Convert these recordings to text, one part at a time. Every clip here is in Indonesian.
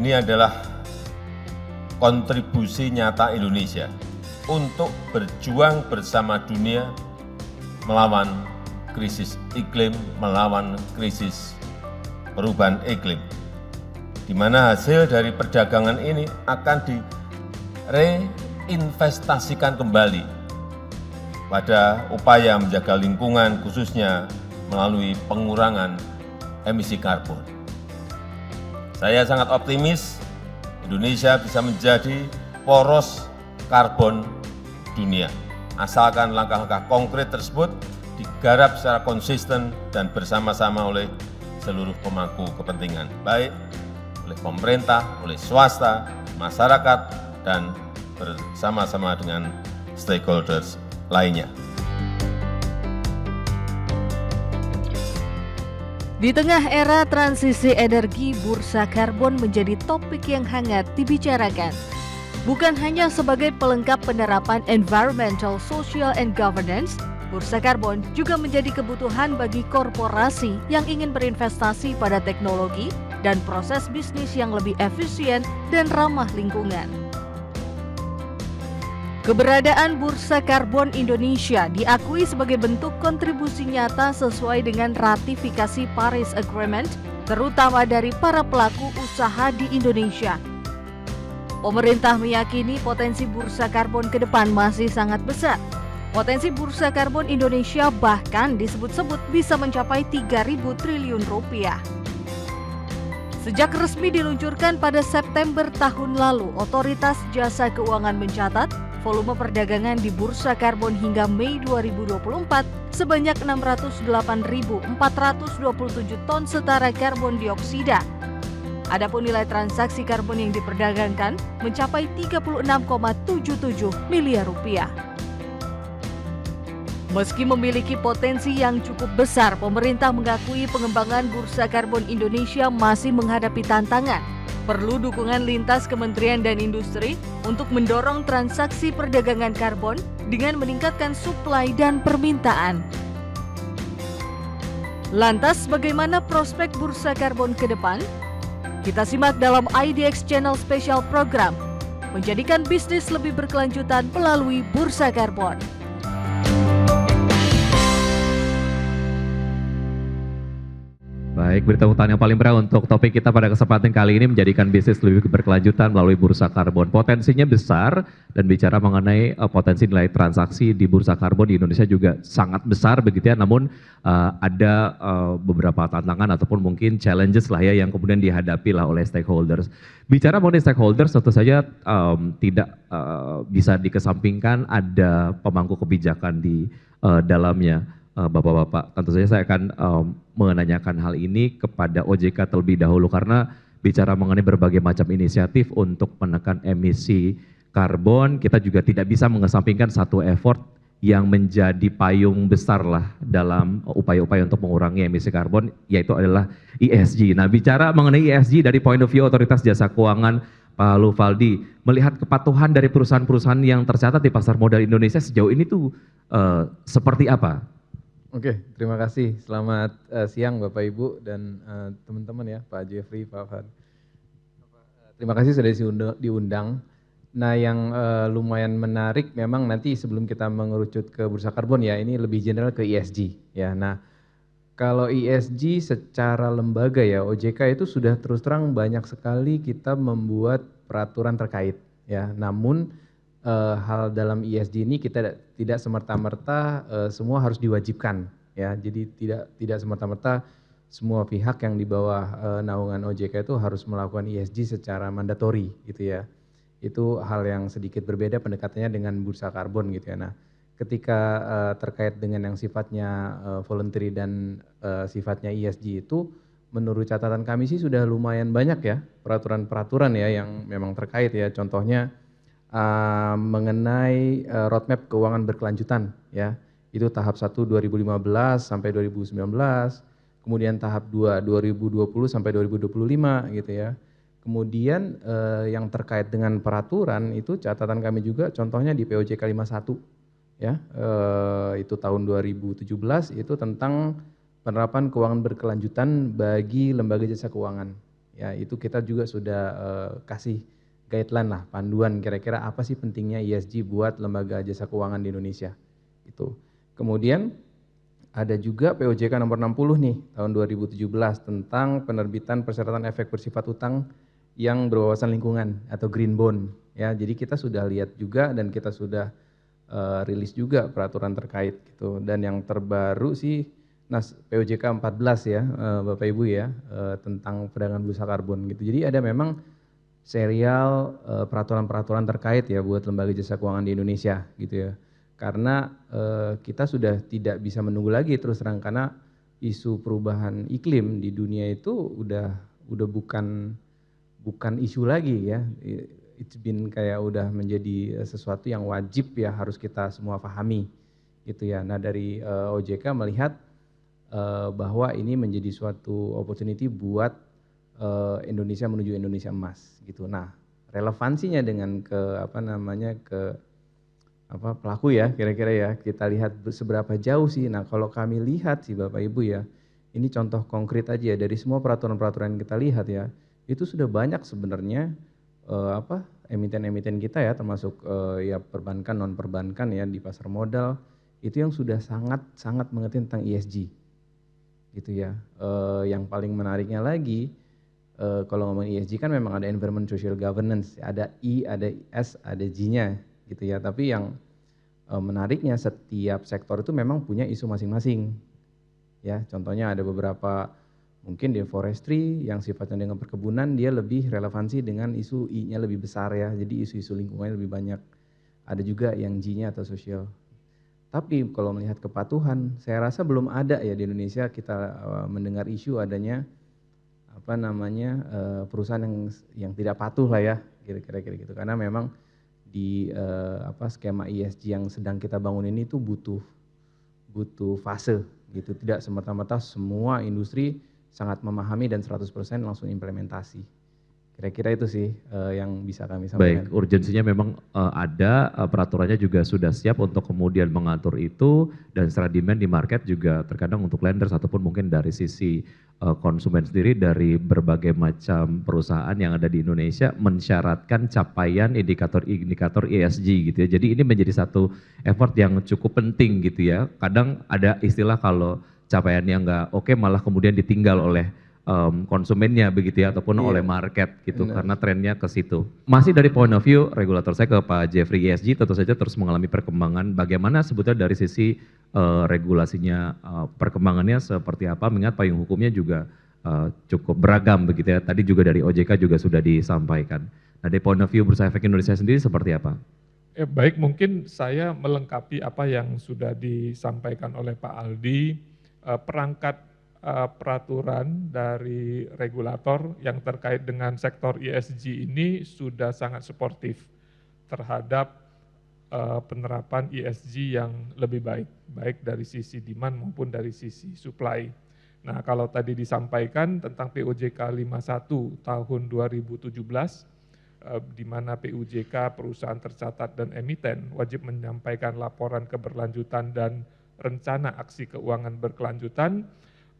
Ini adalah kontribusi nyata Indonesia untuk berjuang bersama dunia melawan krisis iklim, melawan krisis perubahan iklim, di mana hasil dari perdagangan ini akan direinvestasikan kembali pada upaya menjaga lingkungan, khususnya melalui pengurangan emisi karbon. Saya sangat optimis Indonesia bisa menjadi poros karbon dunia, asalkan langkah-langkah konkret tersebut digarap secara konsisten dan bersama-sama oleh seluruh pemangku kepentingan, baik oleh pemerintah, oleh swasta, masyarakat, dan bersama-sama dengan stakeholders lainnya. Di tengah era transisi energi, bursa karbon menjadi topik yang hangat dibicarakan. Bukan hanya sebagai pelengkap penerapan environmental, social, and governance, bursa karbon juga menjadi kebutuhan bagi korporasi yang ingin berinvestasi pada teknologi dan proses bisnis yang lebih efisien dan ramah lingkungan. Keberadaan Bursa Karbon Indonesia diakui sebagai bentuk kontribusi nyata sesuai dengan ratifikasi Paris Agreement, terutama dari para pelaku usaha di Indonesia. Pemerintah meyakini potensi bursa karbon ke depan masih sangat besar. Potensi bursa karbon Indonesia bahkan disebut-sebut bisa mencapai 3.000 triliun rupiah. Sejak resmi diluncurkan pada September tahun lalu, Otoritas Jasa Keuangan mencatat volume perdagangan di bursa karbon hingga Mei 2024 sebanyak 608.427 ton setara karbon dioksida. Adapun nilai transaksi karbon yang diperdagangkan mencapai 36,77 miliar rupiah. Meski memiliki potensi yang cukup besar, pemerintah mengakui pengembangan bursa karbon Indonesia masih menghadapi tantangan. Perlu dukungan lintas kementerian dan industri untuk mendorong transaksi perdagangan karbon dengan meningkatkan suplai dan permintaan. Lantas, bagaimana prospek bursa karbon ke depan? Kita simak dalam IDX Channel Special Program, menjadikan bisnis lebih berkelanjutan melalui bursa karbon. Baik, berita utama yang paling berat untuk topik kita pada kesempatan kali ini menjadikan bisnis lebih berkelanjutan melalui bursa karbon. Potensinya besar dan bicara mengenai potensi nilai transaksi di bursa karbon di Indonesia juga sangat besar begitu ya. Namun ada beberapa tantangan ataupun mungkin challenges lah ya yang kemudian dihadapi lah oleh stakeholders. Bicara mengenai stakeholders tentu saja tidak bisa dikesampingkan ada pemangku kebijakan di dalamnya. Bapak-bapak, tentu saja saya akan menanyakan hal ini kepada OJK terlebih dahulu karena bicara mengenai berbagai macam inisiatif untuk menekan emisi karbon, kita juga tidak bisa mengesampingkan satu effort yang menjadi payung besar lah dalam upaya-upaya untuk mengurangi emisi karbon, yaitu adalah ESG. Nah, bicara mengenai ESG dari point of view Otoritas Jasa Keuangan, Pak Lufaldi, melihat kepatuhan dari perusahaan-perusahaan yang tercatat di pasar modal Indonesia sejauh ini tuh seperti apa? Oke, terima kasih. Selamat siang Bapak Ibu dan teman-teman ya, Pak Jeffrey, Pak Fad. Terima kasih sudah diundang. Nah, yang lumayan menarik memang nanti sebelum kita mengerucut ke bursa karbon ya, ini lebih general ke ESG ya. Nah, kalau ESG secara lembaga ya, OJK itu sudah terus terang banyak sekali kita membuat peraturan terkait ya. Namun hal dalam ESG ini kita tidak semerta-merta semua harus diwajibkan ya. Jadi tidak semerta-merta semua pihak yang di bawah naungan OJK itu harus melakukan ESG secara mandatori gitu ya. Itu hal yang sedikit berbeda pendekatannya dengan bursa karbon gitu ya. Nah, ketika terkait dengan yang sifatnya voluntary dan sifatnya ESG itu menurut catatan kami sih sudah lumayan banyak ya peraturan-peraturan ya yang memang terkait ya. Contohnya mengenai roadmap keuangan berkelanjutan ya. Itu tahap 1 2015 sampai 2019, kemudian tahap 2 2020 sampai 2025 gitu ya. Kemudian yang terkait dengan peraturan itu catatan kami juga contohnya di POJK 51 ya. Itu tahun 2017 itu tentang penerapan keuangan berkelanjutan bagi lembaga jasa keuangan Ya, itu kita juga sudah kasih guideline lah, panduan kira-kira apa sih pentingnya ESG buat lembaga jasa keuangan di Indonesia. Itu. Kemudian ada juga POJK nomor 60 nih tahun 2017 tentang penerbitan persyaratan efek bersifat utang yang berwawasan lingkungan atau green bond. Ya, jadi kita sudah lihat juga dan kita sudah rilis juga peraturan terkait gitu. Dan yang terbaru sih POJK 14 ya, Bapak Ibu ya, tentang perdagangan bursa karbon gitu. Jadi ada memang serial peraturan-peraturan terkait ya buat lembaga jasa keuangan di Indonesia gitu ya. Karena kita sudah tidak bisa menunggu lagi terus terang, karena isu perubahan iklim di dunia itu udah bukan isu lagi ya. It's been kayak udah menjadi sesuatu yang wajib ya harus kita semua pahami gitu ya. Nah dari OJK melihat bahwa ini menjadi suatu opportunity buat Indonesia menuju Indonesia emas gitu. Nah relevansinya dengan pelaku ya kira-kira ya, kita lihat seberapa jauh sih. Nah kalau kami lihat sih Bapak Ibu ya, ini contoh konkret aja dari semua peraturan-peraturan yang kita lihat ya, itu sudah banyak sebenarnya emiten-emiten kita ya, termasuk ya perbankan, non perbankan ya di pasar modal, itu yang sudah sangat mengerti tentang ESG gitu ya. Yang paling menariknya lagi, kalau ngomong ESG kan memang ada environment social governance, ada E, ada S, ada G-nya gitu ya. Tapi yang menariknya setiap sektor itu memang punya isu masing-masing. Ya, contohnya ada beberapa mungkin di forestry yang sifatnya dengan perkebunan, dia lebih relevansi dengan isu I-nya lebih besar ya. Jadi isu-isu lingkungannya lebih banyak. Ada juga yang G-nya atau sosial. Tapi kalau melihat kepatuhan, saya rasa belum ada ya di Indonesia kita mendengar isu adanya perusahaan yang tidak patuh lah ya, kira-kira gitu. Karena memang di skema ESG yang sedang kita bangun ini tuh butuh fase gitu. Tidak semata-mata semua industri sangat memahami dan 100% langsung implementasi. Kira-kira itu sih yang bisa kami sampaikan. Baik, urgensinya memang ada, peraturannya juga sudah siap untuk kemudian mengatur itu, dan secara demand di market juga terkadang untuk lenders ataupun mungkin dari sisi konsumen sendiri dari berbagai macam perusahaan yang ada di Indonesia mensyaratkan capaian indikator ESG gitu ya. Jadi ini menjadi satu effort yang cukup penting gitu ya. Kadang ada istilah kalau capaiannya nggak oke malah kemudian ditinggal oleh konsumennya begitu ya, ataupun oleh market gitu. Benar. Karena trennya ke situ. Masih dari point of view regulator, saya ke Pak Jeffrey, ESG tentu saja terus mengalami perkembangan. Bagaimana sebetulnya dari sisi regulasinya, perkembangannya seperti apa, mengingat payung hukumnya juga cukup beragam begitu ya. Tadi juga dari OJK juga sudah disampaikan. Nah dari point of view Bursa Efek Indonesia sendiri seperti apa? Baik, mungkin saya melengkapi apa yang sudah disampaikan oleh Pak Aldi. Perangkat peraturan dari regulator yang terkait dengan sektor ESG ini sudah sangat suportif terhadap penerapan ESG yang lebih baik, baik dari sisi demand maupun dari sisi supply. Nah, kalau tadi disampaikan tentang POJK 51 tahun 2017, di mana PUJK perusahaan tercatat dan emiten wajib menyampaikan laporan keberlanjutan dan rencana aksi keuangan berkelanjutan.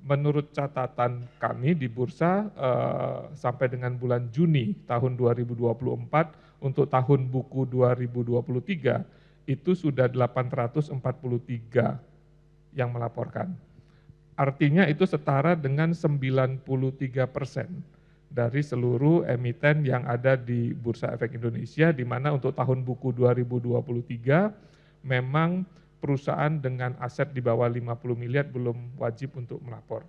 Menurut catatan kami di bursa sampai dengan bulan Juni tahun 2024 untuk tahun buku 2023 itu sudah 843 yang melaporkan. Artinya itu setara dengan 93% dari seluruh emiten yang ada di Bursa Efek Indonesia, di mana untuk tahun buku 2023 memang perusahaan dengan aset di bawah 50 miliar belum wajib untuk melapor.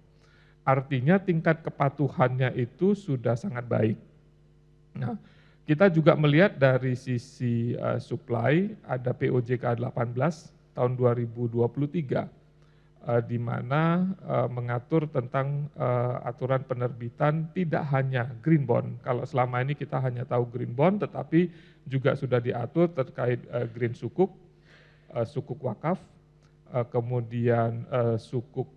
Artinya tingkat kepatuhannya itu sudah sangat baik. Nah, kita juga melihat dari sisi supply, ada POJK 18 tahun 2023, di mana mengatur tentang aturan penerbitan tidak hanya green bond. Kalau selama ini kita hanya tahu green bond, tetapi juga sudah diatur terkait green sukuk, sukuk wakaf, kemudian sukuk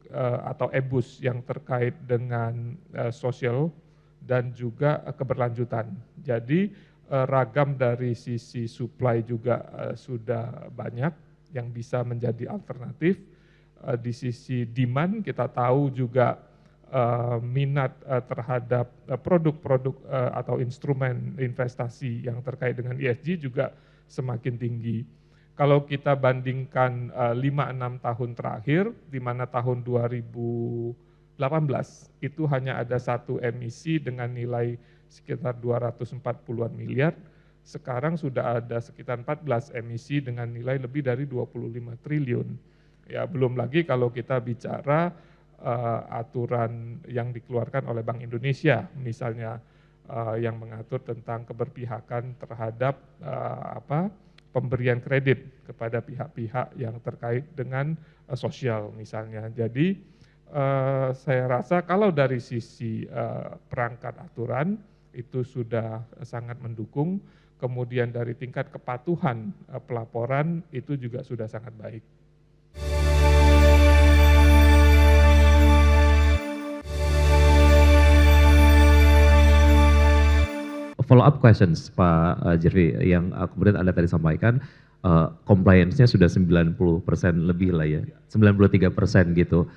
atau EBUS yang terkait dengan sosial dan juga keberlanjutan. Jadi ragam dari sisi supply juga sudah banyak yang bisa menjadi alternatif. Di sisi demand kita tahu juga minat terhadap produk-produk atau instrumen investasi yang terkait dengan ESG juga semakin tinggi. Kalau kita bandingkan 5-6 tahun terakhir, di mana tahun 2018 itu hanya ada satu emisi dengan nilai sekitar 240-an miliar, sekarang sudah ada sekitar 14 emisi dengan nilai lebih dari 25 triliun. Ya, belum lagi kalau kita bicara aturan yang dikeluarkan oleh Bank Indonesia, misalnya yang mengatur tentang keberpihakan terhadap pemberian kredit kepada pihak-pihak yang terkait dengan sosial misalnya. Jadi saya rasa kalau dari sisi perangkat aturan itu sudah sangat mendukung, kemudian dari tingkat kepatuhan pelaporan itu juga sudah sangat baik. Follow up questions Pak Jeffrey, yang kemudian Anda tadi sampaikan, compliance-nya sudah 90% lebih lah ya, 93% gitu.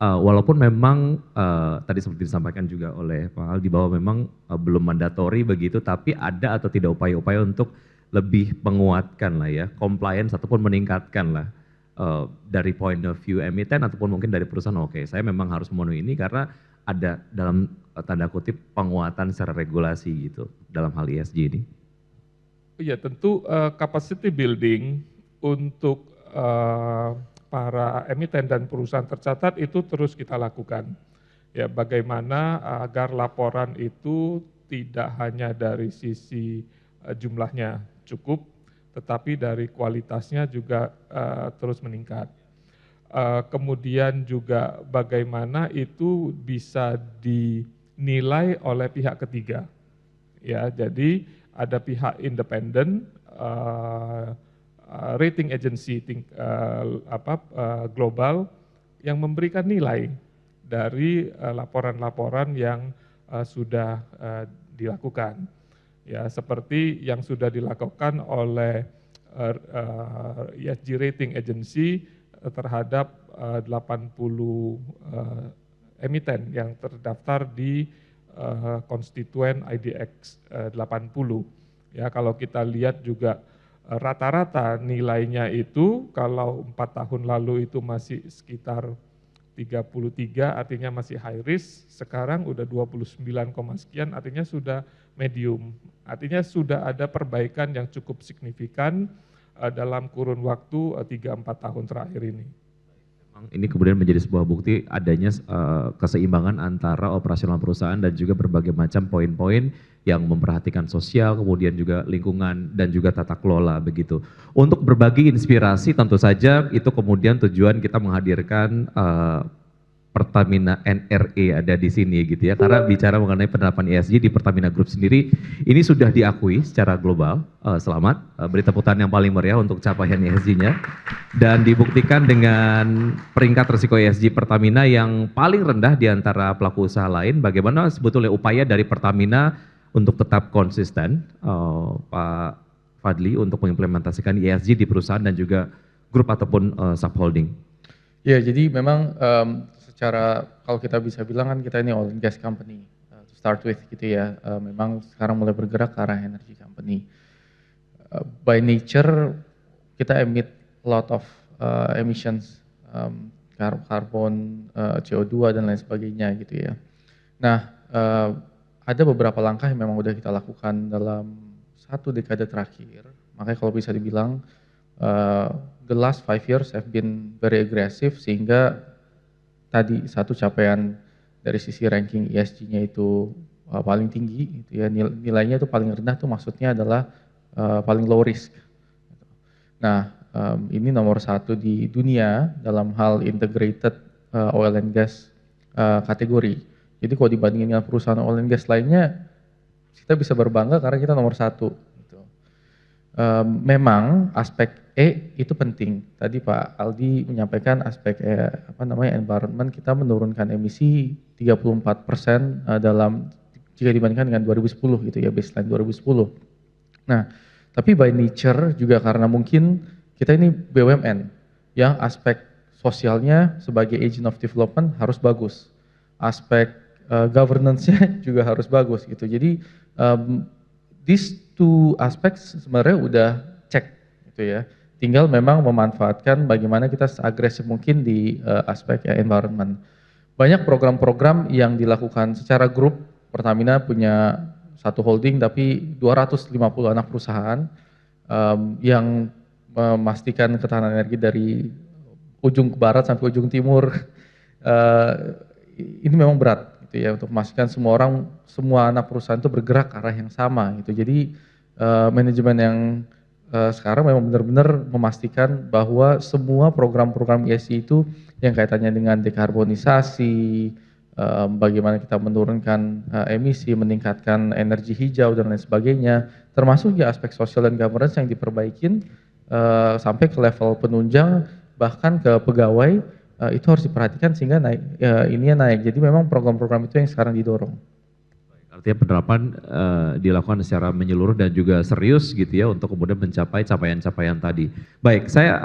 Walaupun memang tadi seperti disampaikan juga oleh Pak Aldi bahwa memang belum mandatori begitu, tapi ada atau tidak upaya-upaya untuk lebih menguatkan lah ya, compliance ataupun meningkatkan lah dari point of view emiten ataupun mungkin dari perusahaan, oke, saya memang harus memenuhi ini karena ada dalam tanda kutip penguatan secara regulasi gitu dalam hal ESG ini. Iya, tentu capacity building untuk para emiten dan perusahaan tercatat itu terus kita lakukan. Ya, bagaimana agar laporan itu tidak hanya dari sisi jumlahnya cukup, tetapi dari kualitasnya juga terus meningkat. Kemudian juga bagaimana itu bisa dinilai oleh pihak ketiga. Ya, jadi ada pihak independen, rating agency global yang memberikan nilai dari laporan-laporan yang sudah dilakukan. Ya, seperti yang sudah dilakukan oleh ESG rating agency terhadap 80 emiten yang terdaftar di konstituen IDX 80. Ya, kalau kita lihat juga rata-rata nilainya itu kalau 4 tahun lalu itu masih sekitar 33, artinya masih high risk, sekarang udah 29, sekian, artinya sudah medium. Artinya sudah ada perbaikan yang cukup signifikan dalam kurun waktu 3-4 tahun terakhir ini. Ini kemudian menjadi sebuah bukti adanya keseimbangan antara operasional perusahaan dan juga berbagai macam poin-poin yang memperhatikan sosial, kemudian juga lingkungan dan juga tata kelola begitu. Untuk berbagi inspirasi tentu saja itu kemudian tujuan kita menghadirkan Pertamina NRE ada di sini gitu ya, karena bicara mengenai penerapan ESG di Pertamina Group sendiri ini sudah diakui secara global. Selamat, beri tepuk tangan yang paling meriah untuk capaian ESG-nya, dan dibuktikan dengan peringkat risiko ESG Pertamina yang paling rendah di antara pelaku usaha lain. Bagaimana sebetulnya upaya dari Pertamina untuk tetap konsisten, Pak Fadli, untuk mengimplementasikan ESG di perusahaan dan juga grup ataupun subholding? Ya, jadi memang secara kalau kita bisa bilang kan kita ini oil and gas company to start with gitu ya, memang sekarang mulai bergerak ke arah energy company. By nature kita emit a lot of emissions, karbon, CO2 dan lain sebagainya gitu ya. Nah, ada beberapa langkah yang memang udah kita lakukan dalam 1 dekade terakhir. Makanya kalau bisa dibilang the last 5 years have been very aggressive, sehingga tadi satu capaian dari sisi ranking ESG-nya itu paling tinggi gitu ya, nilainya itu paling rendah tuh maksudnya adalah paling low risk. Nah, ini nomor 1 di dunia dalam hal integrated oil and gas kategori. Jadi kalau dibandingin dengan perusahaan oil and gas lainnya, kita bisa berbangga karena kita nomor 1 gitu. Memang aspek E itu penting. Tadi Pak Aldi menyampaikan aspek environment, kita menurunkan emisi 34% dalam jika dibandingkan dengan 2010 gitu ya, baseline 2010. Nah, tapi by nature juga karena mungkin kita ini BUMN yang aspek sosialnya sebagai agent of development harus bagus. aspek governance-nya juga harus bagus gitu. Jadi these two aspects sebenarnya udah cek gitu ya. Tinggal memang memanfaatkan bagaimana kita seagresif mungkin di aspek environment. Banyak program-program yang dilakukan secara grup. Pertamina punya satu holding tapi 250 anak perusahaan yang memastikan ketahanan energi dari ujung ke barat sampai ujung timur. Ini memang berat gitu ya, untuk memastikan semua anak perusahaan itu bergerak ke arah yang sama gitu. Jadi manajemen yang sekarang memang benar-benar memastikan bahwa semua program-program ESG itu yang kaitannya dengan dekarbonisasi, bagaimana kita menurunkan emisi, meningkatkan energi hijau dan lain sebagainya, termasuk ya aspek sosial dan governance yang diperbaikin sampai ke level penunjang bahkan ke pegawai itu harus diperhatikan sehingga ininya naik. Jadi memang program-program itu yang sekarang didorong. Artinya penerapan dilakukan secara menyeluruh dan juga serius gitu ya untuk kemudian mencapai capaian-capaian tadi. Baik, saya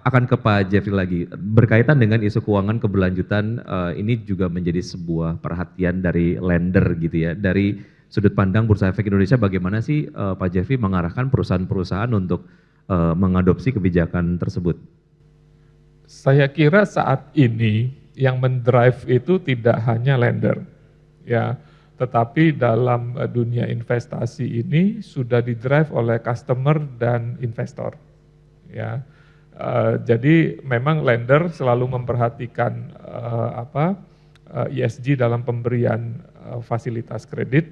akan ke Pak Jeffrey lagi. Berkaitan dengan isu keuangan keberlanjutan, ini juga menjadi sebuah perhatian dari lender gitu ya. Dari sudut pandang Bursa Efek Indonesia, bagaimana sih Pak Jeffrey mengarahkan perusahaan-perusahaan untuk mengadopsi kebijakan tersebut? Saya kira saat ini yang mendrive itu tidak hanya lender, ya, tetapi dalam dunia investasi ini sudah didrive oleh customer dan investor, ya. Jadi memang lender selalu memperhatikan ESG dalam pemberian fasilitas kredit,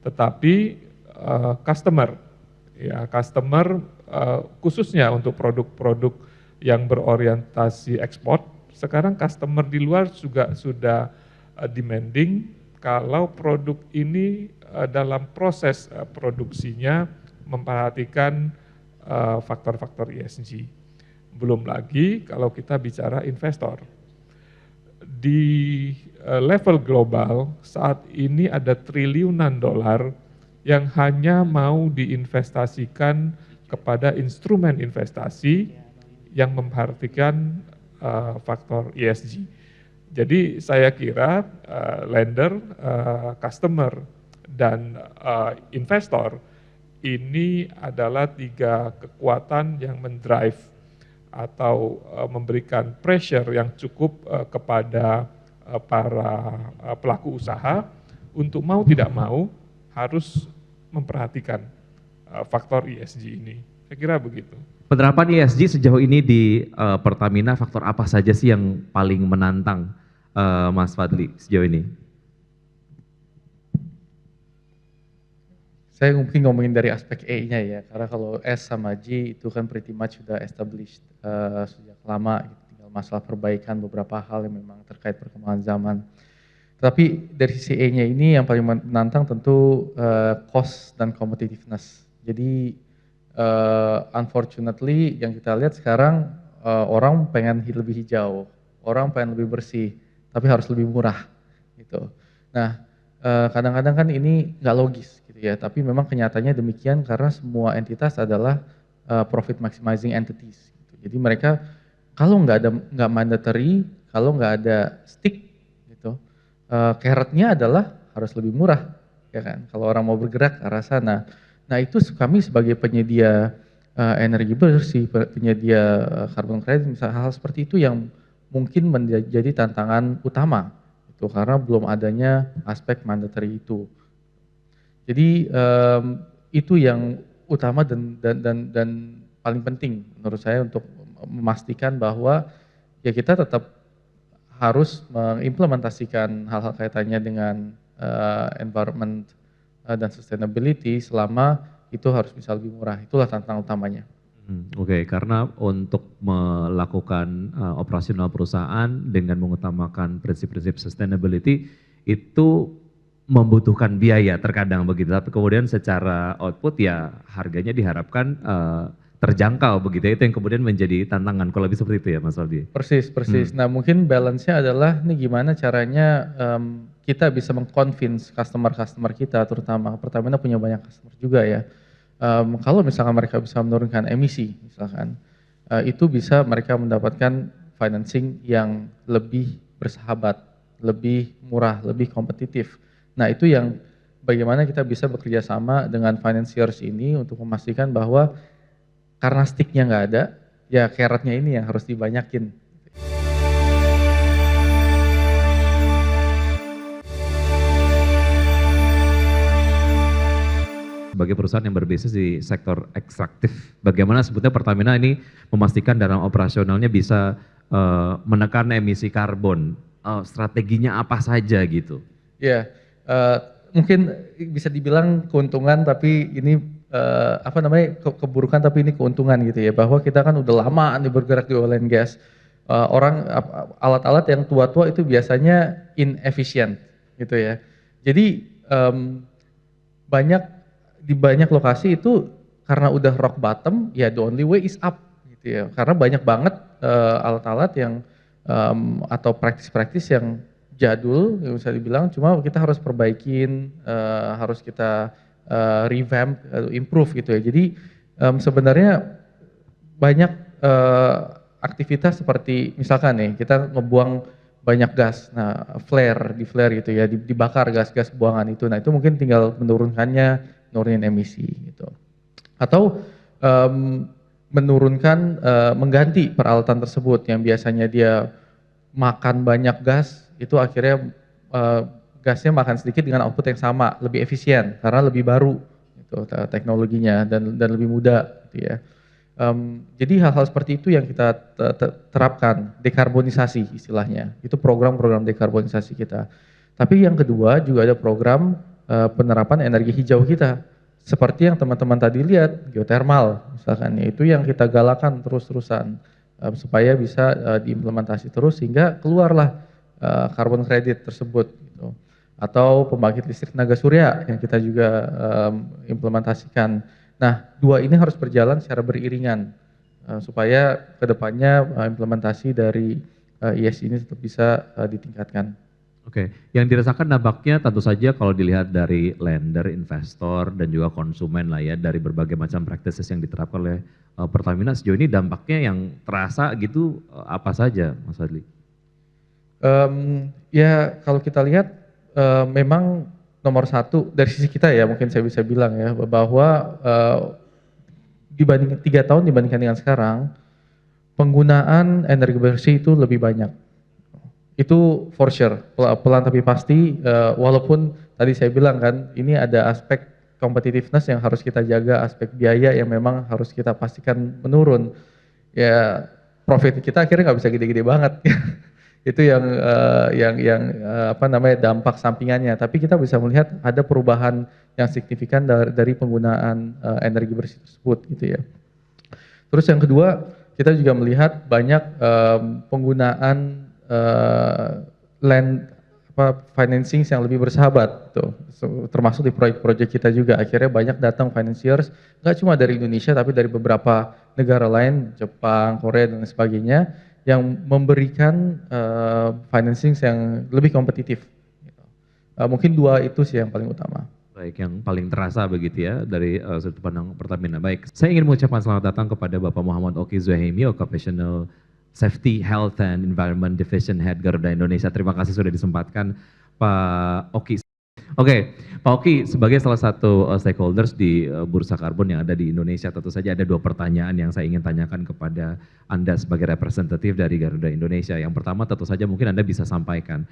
tetapi customer khususnya untuk produk-produk yang berorientasi ekspor, sekarang customer di luar juga sudah demanding kalau produk ini dalam proses produksinya memperhatikan faktor-faktor ESG. Belum lagi kalau kita bicara investor. Di level global saat ini ada triliunan dolar yang hanya mau diinvestasikan kepada instrumen investasi yang memperhatikan faktor ESG. Jadi saya kira lender, customer, dan investor ini adalah tiga kekuatan yang mendrive atau memberikan pressure yang cukup kepada para pelaku usaha untuk mau tidak mau harus memperhatikan faktor ESG ini. Saya kira begitu. Penerapan ESG sejauh ini di Pertamina, faktor apa saja sih yang paling menantang Mas Fadli sejauh ini? Saya mungkin ngomongin dari aspek E-nya ya, karena kalau S sama G itu kan pretty much sudah established sejak lama, gitu. Tinggal masalah perbaikan beberapa hal yang memang terkait perkembangan zaman. Tapi dari sisi E-nya ini yang paling menantang tentu cost dan competitiveness. Jadi unfortunately yang kita lihat sekarang orang pengen lebih hijau, orang pengen lebih bersih, tapi harus lebih murah gitu. Nah kadang-kadang kan ini nggak logis gitu ya, tapi memang kenyataannya demikian karena semua entitas adalah profit maximizing entities. Gitu. Jadi mereka kalau nggak mandatory, kalau nggak ada stick gitu, carrotnya adalah harus lebih murah, ya kan? Kalau orang mau bergerak ke arah sana. Nah itu kami sebagai penyedia energi bersih, penyedia carbon credit, misalnya hal seperti itu yang mungkin menjadi tantangan utama, itu karena belum adanya aspek mandatory itu. Jadi itu yang utama dan paling penting menurut saya untuk memastikan bahwa ya kita tetap harus mengimplementasikan hal-hal kaitannya dengan environment dan sustainability selama itu harus bisa lebih murah. Itulah tantangan utamanya. Oke, karena untuk melakukan operasional perusahaan dengan mengutamakan prinsip-prinsip sustainability itu membutuhkan biaya terkadang begitu. Tapi kemudian secara output ya harganya diharapkan terjangkau begitu. Itu yang kemudian menjadi tantangan. Kalau lebih seperti itu ya Mas Aldi? Persis. Nah mungkin balance-nya adalah nih gimana caranya kita bisa meng-convince customer kita, terutama Pertamina punya banyak customer juga ya. Kalau misalkan mereka bisa menurunkan emisi misalkan, itu bisa mereka mendapatkan financing yang lebih bersahabat lebih murah, lebih kompetitif. Nah itu yang bagaimana kita bisa bekerja sama dengan financiers ini untuk memastikan bahwa karena sticknya nggak ada, ya carrotnya ini yang harus dibanyakin. Sebagai perusahaan yang berbisnis di sektor ekstraktif, bagaimana sebetulnya Pertamina ini memastikan dalam operasionalnya bisa menekan emisi karbon? Strateginya apa saja gitu? Ya, mungkin bisa dibilang keuntungan, tapi ini keburukan, tapi ini keuntungan gitu ya, bahwa kita kan udah lama nih bergerak di oil and gas. Alat-alat yang tua-tua itu biasanya inefficient gitu ya. Jadi di banyak lokasi itu karena udah rock bottom, ya the only way is up gitu ya. Karena banyak banget alat-alat yang atau praktis-praktis yang jadul yang bisa dibilang, cuma kita harus perbaikin, harus kita revamp, improve gitu ya. Jadi sebenarnya banyak aktivitas seperti misalkan nih kita ngebuang banyak gas, nah di flare gitu ya, dibakar gas-gas buangan itu. Nah itu mungkin tinggal menurunkannya, nurunin emisi gitu. Atau mengganti peralatan tersebut yang biasanya dia makan banyak gas, itu akhirnya gasnya makan sedikit dengan output yang sama, lebih efisien karena lebih baru gitu, teknologinya dan lebih mudah gitu ya. Jadi hal-hal seperti itu yang kita terapkan, dekarbonisasi istilahnya. Itu program-program dekarbonisasi kita. Tapi yang kedua juga ada program penerapan energi hijau kita. Seperti yang teman-teman tadi lihat, geothermal misalkan, itu yang kita galakan terus-terusan supaya bisa diimplementasi terus sehingga keluarlah carbon credit tersebut gitu. Atau pembangkit listrik tenaga surya yang kita juga implementasikan. Nah, dua ini harus berjalan secara beriringan supaya kedepannya implementasi dari ESG ini tetap bisa ditingkatkan. Oke, yang dirasakan dampaknya tentu saja kalau dilihat dari lender, investor, dan juga konsumen lah ya, dari berbagai macam practices yang diterapkan oleh Pertamina sejauh ini, dampaknya yang terasa gitu apa saja, Mas Fadli? Ya kalau kita lihat memang nomor satu dari sisi kita ya, mungkin saya bisa bilang ya, bahwa dibanding 3 tahun dibandingkan dengan sekarang, penggunaan energi bersih itu lebih banyak. Itu for sure, pelan tapi pasti, walaupun tadi saya bilang kan, ini ada aspek competitiveness yang harus kita jaga, aspek biaya yang memang harus kita pastikan menurun. Ya profit kita akhirnya nggak bisa gede-gede banget. Itu yang dampak sampingannya. Tapi kita bisa melihat ada perubahan yang signifikan dari penggunaan energi bersih tersebut gitu ya. Terus yang kedua, kita juga melihat banyak penggunaan financing yang lebih bersahabat tuh, termasuk di proyek-proyek kita juga. Akhirnya banyak datang financiers nggak cuma dari Indonesia tapi dari beberapa negara lain, Jepang, Korea dan sebagainya, yang memberikan financing yang lebih kompetitif. Mungkin dua itu sih yang paling utama. Baik, yang paling terasa begitu ya dari sudut pandang Pertamina. Baik, saya ingin mengucapkan selamat datang kepada Bapak Muhammad Oki Zuhaimi, Occupational Safety, Health and Environment Division Head Garuda Indonesia. Terima kasih sudah disempatkan Pak Oki. Oke, Pak Oki, sebagai salah satu stakeholders di Bursa Karbon yang ada di Indonesia, tentu saja ada 2 pertanyaan yang saya ingin tanyakan kepada Anda sebagai representatif dari Garuda Indonesia. Yang pertama tentu saja mungkin Anda bisa sampaikan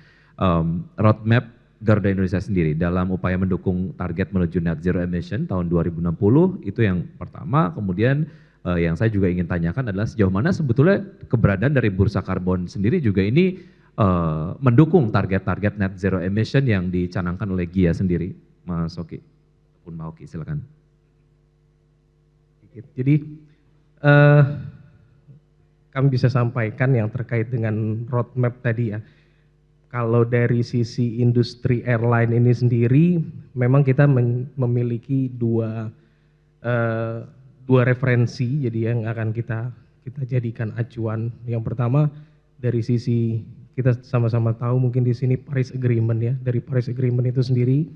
roadmap Garuda Indonesia sendiri dalam upaya mendukung target menuju net zero emission tahun 2060, itu yang pertama. Kemudian yang saya juga ingin tanyakan adalah sejauh mana sebetulnya keberadaan dari Bursa Karbon sendiri juga ini mendukung target-target net zero emission yang dicanangkan oleh GIA sendiri, Mas Oki. Ataupun Pak Oki, silakan. Jadi kami bisa sampaikan yang terkait dengan roadmap tadi ya. Kalau dari sisi industri airline ini sendiri, memang kita memiliki dua referensi jadi yang akan kita jadikan acuan. Yang pertama dari sisi kita sama-sama tahu mungkin di sini Paris Agreement ya. Dari Paris Agreement itu sendiri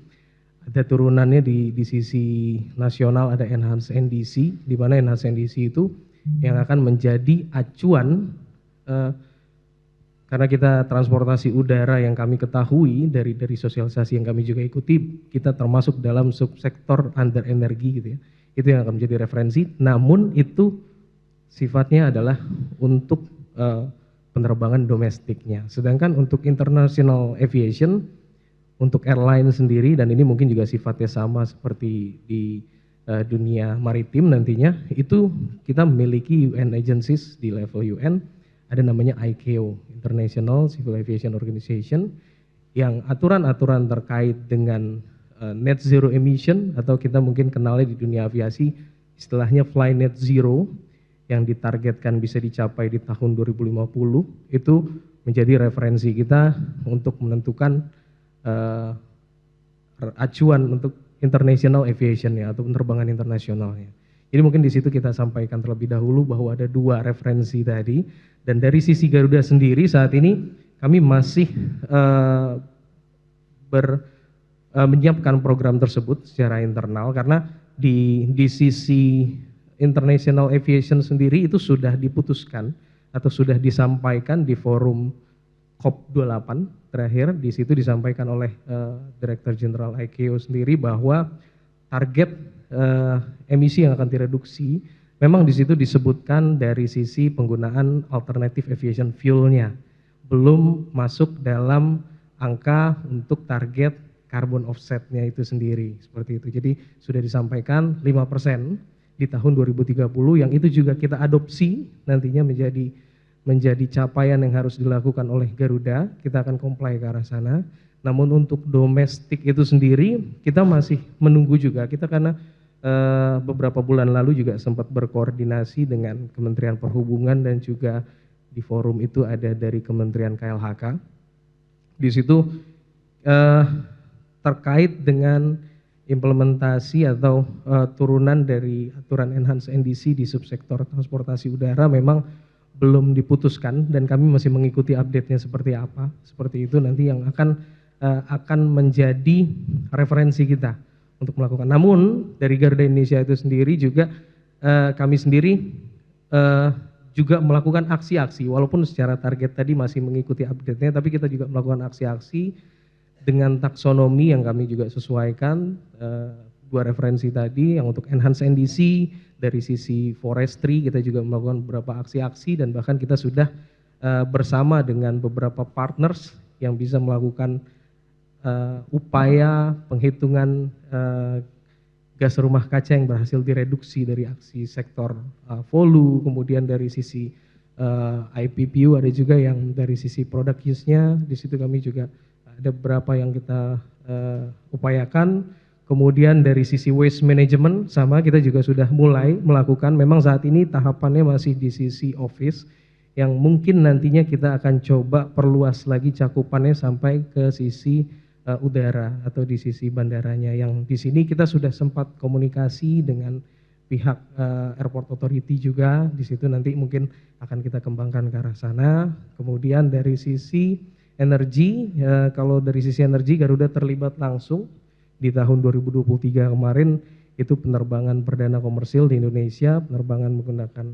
ada turunannya di sisi nasional, ada Enhanced NDC, di mana Enhanced NDC itu yang akan menjadi acuan karena kita transportasi udara yang kami ketahui dari sosialisasi yang kami juga ikuti, kita termasuk dalam subsektor under energi gitu ya. Itu yang akan menjadi referensi, namun itu sifatnya adalah untuk penerbangan domestiknya. Sedangkan untuk international aviation, untuk airline sendiri, dan ini mungkin juga sifatnya sama seperti di dunia maritim nantinya, itu kita memiliki UN agencies di level UN, ada namanya ICAO, International Civil Aviation Organization, yang aturan-aturan terkait dengan net zero emission, atau kita mungkin kenalnya di dunia aviasi istilahnya fly net zero, yang ditargetkan bisa dicapai di tahun 2050, itu menjadi referensi kita untuk menentukan acuan untuk international aviation ya, atau penerbangan internasionalnya. Jadi mungkin di situ kita sampaikan terlebih dahulu bahwa ada 2 referensi tadi, dan dari sisi Garuda sendiri saat ini kami masih menyiapkan program tersebut secara internal, karena di sisi international aviation sendiri itu sudah diputuskan atau sudah disampaikan di forum COP28 terakhir. Di situ disampaikan oleh Direktur Jenderal ICAO sendiri bahwa target emisi yang akan direduksi memang di situ disebutkan dari sisi penggunaan alternative aviation fuel-nya, belum masuk dalam angka untuk target carbon offset-nya itu sendiri, seperti itu. Jadi sudah disampaikan 5% di tahun 2030, yang itu juga kita adopsi nantinya menjadi capaian yang harus dilakukan oleh Garuda. Kita akan comply ke arah sana. Namun untuk domestik itu sendiri kita masih menunggu juga, kita karena beberapa bulan lalu juga sempat berkoordinasi dengan Kementerian Perhubungan, dan juga di forum itu ada dari Kementerian KLHK. Di situ terkait dengan implementasi atau turunan dari aturan enhanced NDC di subsektor transportasi udara memang belum diputuskan, dan kami masih mengikuti update-nya seperti apa. Seperti itu nanti yang akan menjadi referensi kita untuk melakukan. Namun dari Garuda Indonesia itu sendiri juga kami sendiri juga melakukan aksi-aksi, walaupun secara target tadi masih mengikuti update-nya, tapi kita juga melakukan aksi-aksi dengan taksonomi yang kami juga sesuaikan. 2 referensi tadi yang untuk enhance NDC, dari sisi forestry kita juga melakukan beberapa aksi-aksi, dan bahkan kita sudah bersama dengan beberapa partners yang bisa melakukan upaya penghitungan gas rumah kaca yang berhasil direduksi dari aksi sektor Volu, kemudian dari sisi IPPU, ada juga yang dari sisi product use-nya. Di situ kami juga ada beberapa yang kita upayakan. Kemudian dari sisi waste management sama, kita juga sudah mulai melakukan. Memang saat ini tahapannya masih di sisi office, yang mungkin nantinya kita akan coba perluas lagi cakupannya sampai ke sisi udara atau di sisi bandaranya, yang di sini kita sudah sempat komunikasi dengan pihak airport authority juga. Di situ nanti mungkin akan kita kembangkan ke arah sana. Kemudian dari sisi energi, kalau dari sisi energi Garuda terlibat langsung di tahun 2023 kemarin, itu penerbangan perdana komersil di Indonesia, penerbangan menggunakan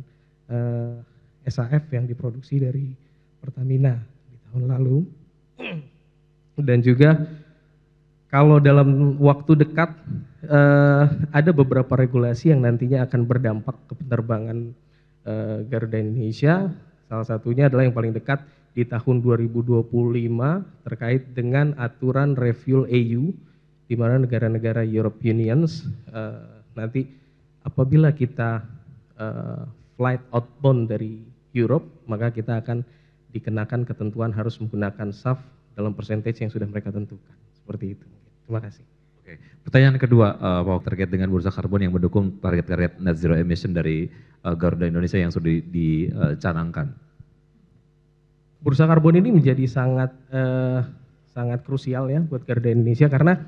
SAF yang diproduksi dari Pertamina di tahun lalu. Dan juga kalau dalam waktu dekat ada beberapa regulasi yang nantinya akan berdampak ke penerbangan Garuda Indonesia. Salah satunya adalah yang paling dekat di tahun 2025 terkait dengan aturan refuel EU, di mana negara-negara European Unions nanti apabila kita flight outbound dari Europe, maka kita akan dikenakan ketentuan harus menggunakan SAF dalam persentage yang sudah mereka tentukan. Seperti itu. Terima kasih. Oke. Pertanyaan kedua, Pak, terkait dengan bursa karbon yang mendukung target-target net zero emission dari Garuda Indonesia yang sudah dicanangkan. Bursa karbon ini menjadi sangat krusial ya buat Garuda Indonesia, karena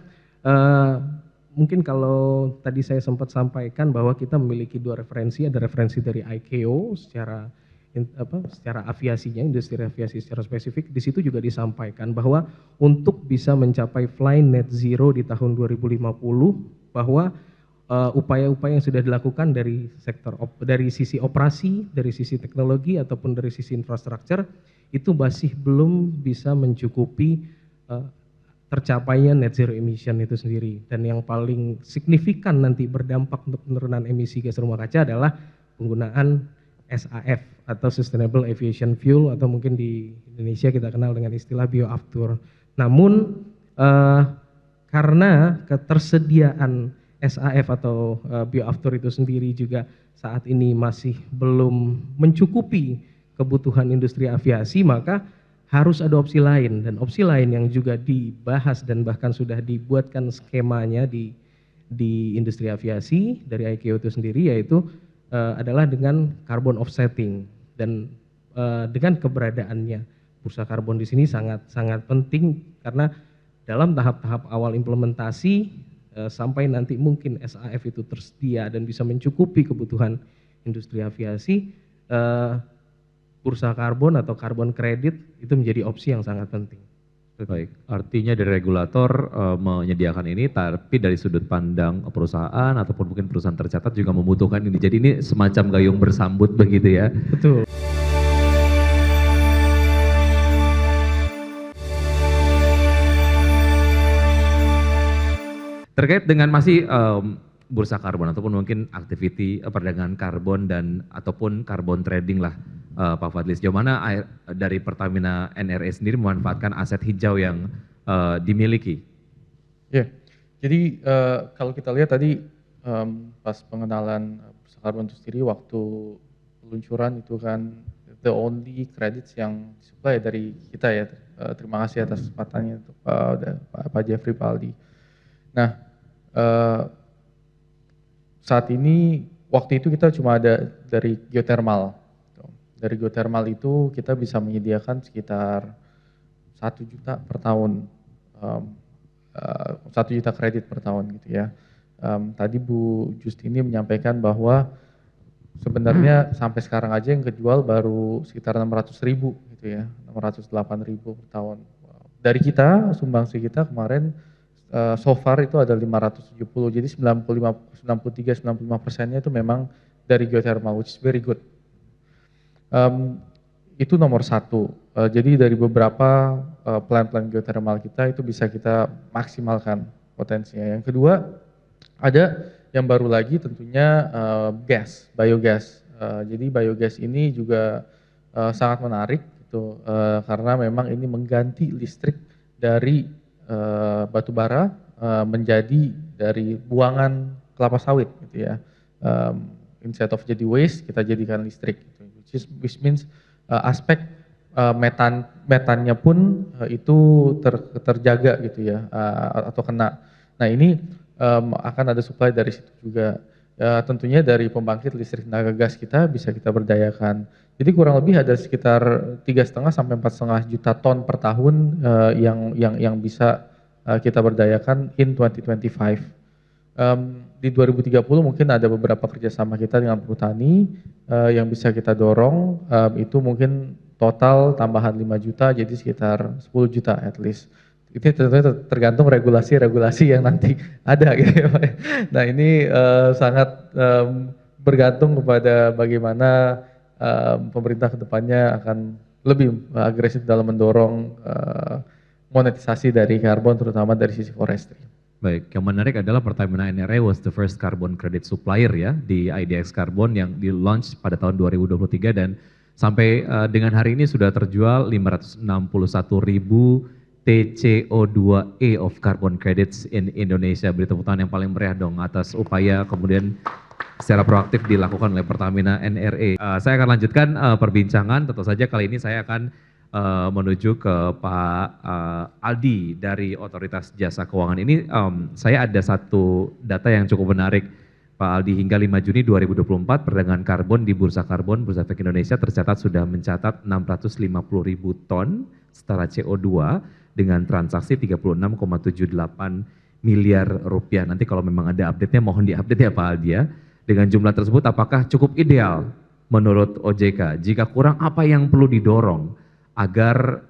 mungkin kalau tadi saya sempat sampaikan bahwa kita memiliki 2 referensi, ada referensi dari ICAO secara aviasinya, industri aviasi secara spesifik. Di situ juga disampaikan bahwa untuk bisa mencapai fly net zero di tahun 2050, bahwa upaya-upaya yang sudah dilakukan dari sektor dari sisi operasi, dari sisi teknologi ataupun dari sisi infrastruktur, itu masih belum bisa mencukupi tercapainya net zero emission itu sendiri. Dan yang paling signifikan nanti berdampak untuk penurunan emisi gas rumah kaca adalah penggunaan SAF atau Sustainable Aviation Fuel, atau mungkin di Indonesia kita kenal dengan istilah bioaftur. Namun karena ketersediaan SAF atau bioaftur itu sendiri juga saat ini masih belum mencukupi kebutuhan industri aviasi, maka harus ada opsi lain, dan opsi lain yang juga dibahas dan bahkan sudah dibuatkan skemanya di industri aviasi dari ICAO itu sendiri, yaitu adalah dengan carbon offsetting. Dan dengan keberadaannya bursa karbon di sini sangat penting, karena dalam tahap-tahap awal implementasi sampai nanti mungkin SAF itu tersedia dan bisa mencukupi kebutuhan industri aviasi, bursa karbon atau carbon credit itu menjadi opsi yang sangat penting. Baik, artinya dari regulator menyediakan ini, tapi dari sudut pandang perusahaan ataupun mungkin perusahaan tercatat juga membutuhkan ini. Jadi ini semacam gayung bersambut begitu ya. Betul. Terkait dengan masih bursa karbon ataupun mungkin aktiviti perdagangan karbon dan ataupun carbon trading lah, Pak Fadli, sejauh mana dari Pertamina NRE sendiri memanfaatkan aset hijau yang dimiliki? Ya, jadi kalau kita lihat tadi pas pengenalan bursa karbon itu sendiri, waktu peluncuran itu kan the only credits yang disuplai dari kita ya. Terima kasih atas kesempatannya untuk Pak Jeffrey, Pak Aldi. Nah, saat ini waktu itu kita cuma ada dari geothermal. Dari geothermal itu kita bisa menyediakan sekitar 1 juta per tahun, 1 juta kredit per tahun gitu ya. Tadi Bu Justini menyampaikan bahwa sebenarnya sampai sekarang aja yang kejual baru sekitar 600.000 gitu ya, 608.000 per tahun. Dari kita, sumbangsi kita kemarin so far itu ada 570, jadi 93-95%-nya itu memang dari geothermal, which is very good. Itu nomor satu. Jadi dari beberapa plan-plan geothermal kita itu bisa kita maksimalkan potensinya. Yang kedua, ada yang baru lagi tentunya gas, biogas. Jadi biogas ini juga sangat menarik gitu, karena memang ini mengganti listrik dari batu bara menjadi dari buangan kelapa sawit gitu ya. Instead of jadi waste, kita jadikan listrik gitu. Which means aspek metannya pun itu terjaga gitu ya, atau kena. Nah ini akan ada supply dari situ juga. Tentunya dari pembangkit listrik tenaga gas kita bisa kita berdayakan. Jadi kurang lebih ada sekitar 3,5 sampai 4,5 juta ton per tahun yang bisa kita berdayakan in 2025. Di 2030 mungkin ada beberapa kerjasama kita dengan perhutani yang bisa kita dorong, itu mungkin total tambahan 5 juta jadi sekitar 10 juta at least. Itu tentunya tergantung regulasi-regulasi yang nanti ada gitu ya Pak. Nah ini sangat bergantung kepada bagaimana pemerintah kedepannya akan lebih agresif dalam mendorong monetisasi dari karbon, terutama dari sisi forestry. Baik, yang menarik adalah Pertamina NRE was the first carbon credit supplier ya di IDX Carbon yang di launch pada tahun 2023, dan sampai dengan hari ini sudah terjual 561.000 TCO2e of carbon credits in Indonesia. Beri tepuk tangan yang paling meriah dong atas upaya kemudian secara proaktif dilakukan oleh Pertamina NRE. Saya akan lanjutkan perbincangan, tentu saja kali ini saya akan menuju ke Pak Aldi dari Otoritas Jasa Keuangan. Ini saya ada satu data yang cukup menarik Pak Aldi. Hingga 5 Juni 2024 perdagangan karbon di Bursa Karbon Bursa Efek Indonesia tercatat sudah mencatat 650.000 ton setara CO2 dengan transaksi 36,78 miliar rupiah. Nanti kalau memang ada update-nya mohon diupdate ya Pak Aldi ya. Dengan jumlah tersebut apakah cukup ideal menurut OJK? Jika kurang, apa yang perlu didorong agar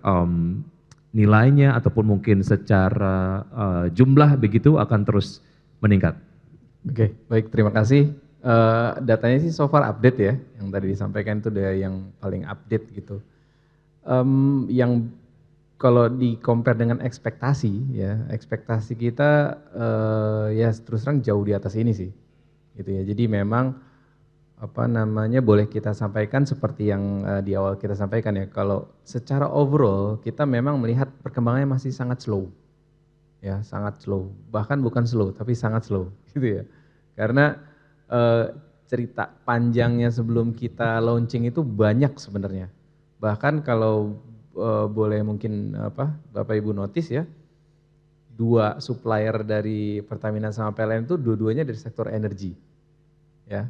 nilainya ataupun mungkin secara jumlah begitu akan terus meningkat? Oke, baik, terima kasih. Datanya sih so far update ya, yang tadi disampaikan itu udah yang paling update gitu. Yang kalau di compare dengan ekspektasi ya, ekspektasi kita ya terus terang jauh di atas ini sih, gitu ya. Jadi memang apa namanya boleh kita sampaikan seperti yang di awal kita sampaikan ya, kalau secara overall kita memang melihat perkembangannya masih sangat slow, ya sangat slow, bahkan bukan slow tapi sangat slow, gitu ya. Karena cerita panjangnya sebelum kita launching itu banyak sebenarnya. Bahkan kalau boleh mungkin Bapak Ibu notice ya, 2 supplier dari Pertamina sama PLN itu dua-duanya dari sektor energi. Ya.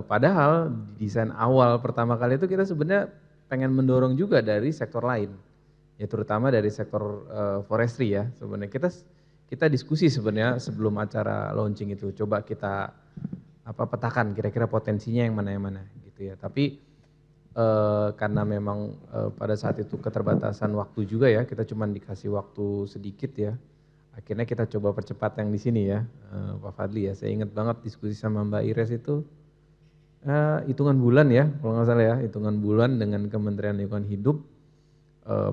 Padahal desain awal pertama kali itu kita sebenarnya pengen mendorong juga dari sektor lain. Ya terutama dari sektor forestry ya. Sebenarnya kita diskusi sebenarnya sebelum acara launching itu, coba kita petakan kira-kira potensinya yang mana gitu ya. Tapi karena memang pada saat itu keterbatasan waktu juga ya, kita cuma dikasih waktu sedikit ya. Akhirnya kita coba percepat yang di sini ya, Pak Fadli ya. Saya ingat banget diskusi sama Mbak Ires itu hitungan bulan ya, kalau nggak salah ya, hitungan bulan dengan Kementerian Lingkungan Hidup,